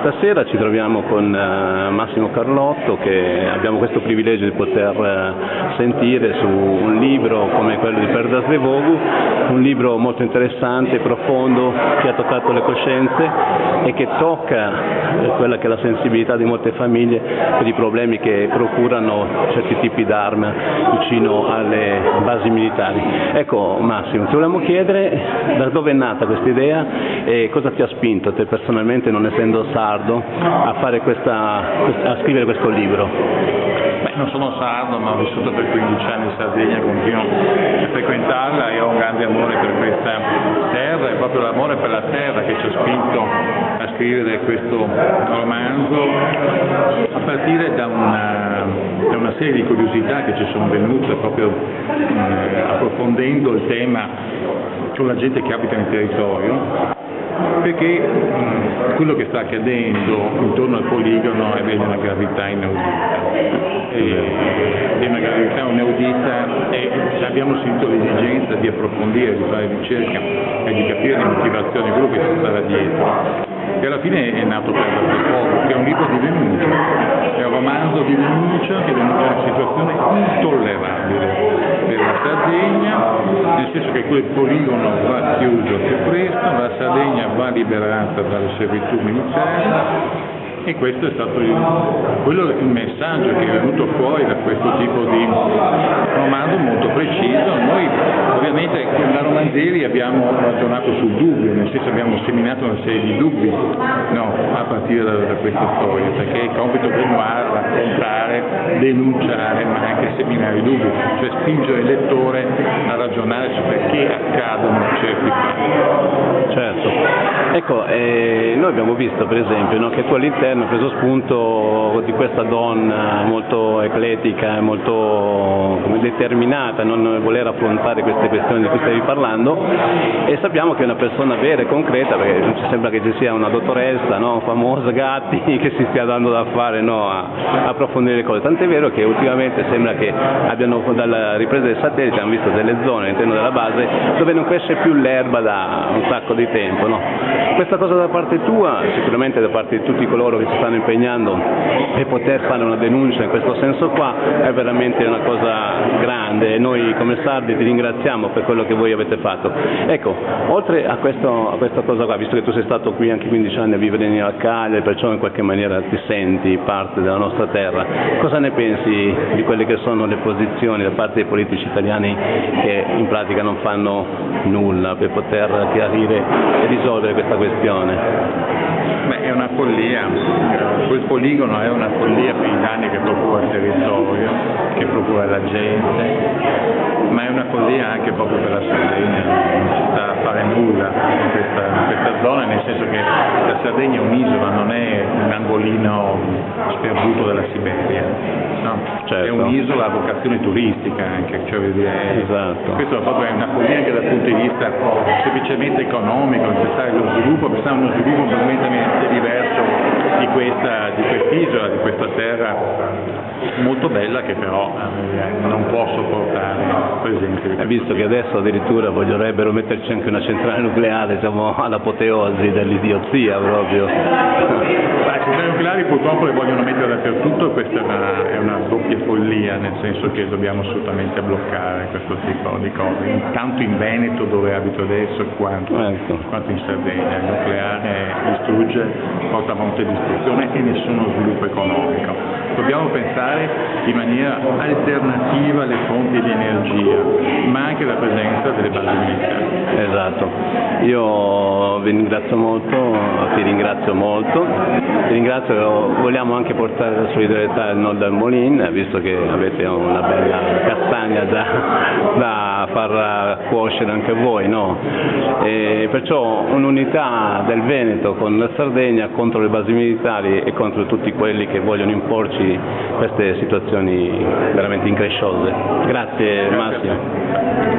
Stasera ci troviamo con Massimo Carlotto, che abbiamo questo privilegio di poter sentire su un libro come quello di Per das Devogu, un libro molto interessante, profondo, che ha toccato le coscienze e che tocca quella che è la sensibilità di molte famiglie per i problemi che procurano certi tipi d'arma vicino alle basi militari. Ecco Massimo, ti volevamo chiedere da dove è nata questa idea e cosa ti ha spinto te personalmente, non essendo sardo, a scrivere questo libro. Beh, non sono sardo, ma ho vissuto per 15 anni in Sardegna, continuo a frequentarla e ho un grande amore per questa terra, è proprio l'amore per la terra che ci ha spinto a scrivere questo romanzo, a partire da una serie di curiosità che ci sono venute proprio approfondendo il tema con la gente che abita nel territorio, perché quello che sta accadendo intorno al poligono è di una gravità inaudita, e abbiamo sentito l'esigenza di approfondire, di fare ricerca e di capire le motivazioni, quello che si stava dietro. E alla fine è nato Per das Devogu, che è un libro di denuncia, è un romanzo di denuncia che denuncia una situazione intollerabile per la Sardegna, nel senso che quel poligono va chiuso più presto, la Sardegna va liberata dalle servitù militari, e questo è stato il messaggio che è venuto fuori da questo tipo di romanzo molto preciso. Noi ovviamente con la Romanzeri abbiamo ragionato sul dubbio, nel senso abbiamo seminato una serie di dubbi a partire da questa storia, perché è il compito del noir raccontare, denunciare, ma anche seminare dubbi, cioè spingere il lettore a ragionare su perché accadono certi fatti. Certo, ecco, noi abbiamo visto per esempio che tu all'interno hai preso spunto di questa donna molto eclettica e molto determinata a non voler affrontare queste questioni di cui stavi parlando, e sappiamo che è una persona vera e concreta, perché non ci sembra che ci sia una dottoressa famosa Gatti che si stia dando da fare a approfondire le cose, tant'è vero che ultimamente sembra che abbiano, dalla ripresa del satellite, hanno visto delle zone all'interno della base dove non cresce più l'erba da un sacco di tempo. Questa cosa da parte tua, sicuramente da parte di tutti coloro che si stanno impegnando per poter fare una denuncia in questo senso qua, è veramente una cosa grande, e noi come sardi ti ringraziamo per quello che voi avete fatto. Ecco, oltre a questa cosa qua, visto che tu sei stato qui anche 15 anni a vivere a Cagliari, perciò in qualche maniera ti senti parte della nostra terra, cosa ne pensi di quelle che sono le posizioni da parte dei politici italiani che in pratica non fanno nulla per poter chiarire e risolvere questa questione? Beh, è una follia, quel poligono è una follia per i danni che procura il territorio, che procura la gente, ma è una follia anche proprio per la Sardegna, non si sta a fare nulla in questa zona, nel senso che la Sardegna è un'isola, non è un angolino sperduto della Siberia, certo. È un'isola a vocazione turistica anche, cioè esatto. Questo proprio è una follia anche dal punto di vista semplicemente economico, pensare allo sviluppo, pensare a uno sviluppo completamente diverso di quest'isola, di questa terra molto bella, che però non può sopportare presenze di visto che adesso addirittura vogliono metterci anche una centrale nucleare, siamo all'apoteosi dell'idiozia proprio. Le centrali nucleari purtroppo le vogliono mettere dappertutto, e questa è una doppia follia, nel senso che dobbiamo assolutamente bloccare questo tipo di cose, tanto in Veneto dove abito adesso quanto in Sardegna. Il nucleare distrugge, porta a monte distruzione e nessuno sviluppo economico. Dobbiamo pensare in maniera alternativa alle fonti di energia, ma anche la presenza delle basi militari. Esatto, io vi ringrazio molto, ti ringrazio molto, vogliamo anche portare la solidarietà al Nord al Molin, visto che avete una bella castagna da far cuocere anche voi, E perciò un'unità del Veneto con la Sardegna contro le basi militari e contro tutti quelli che vogliono imporci queste situazioni veramente incresciose. Grazie Massimo.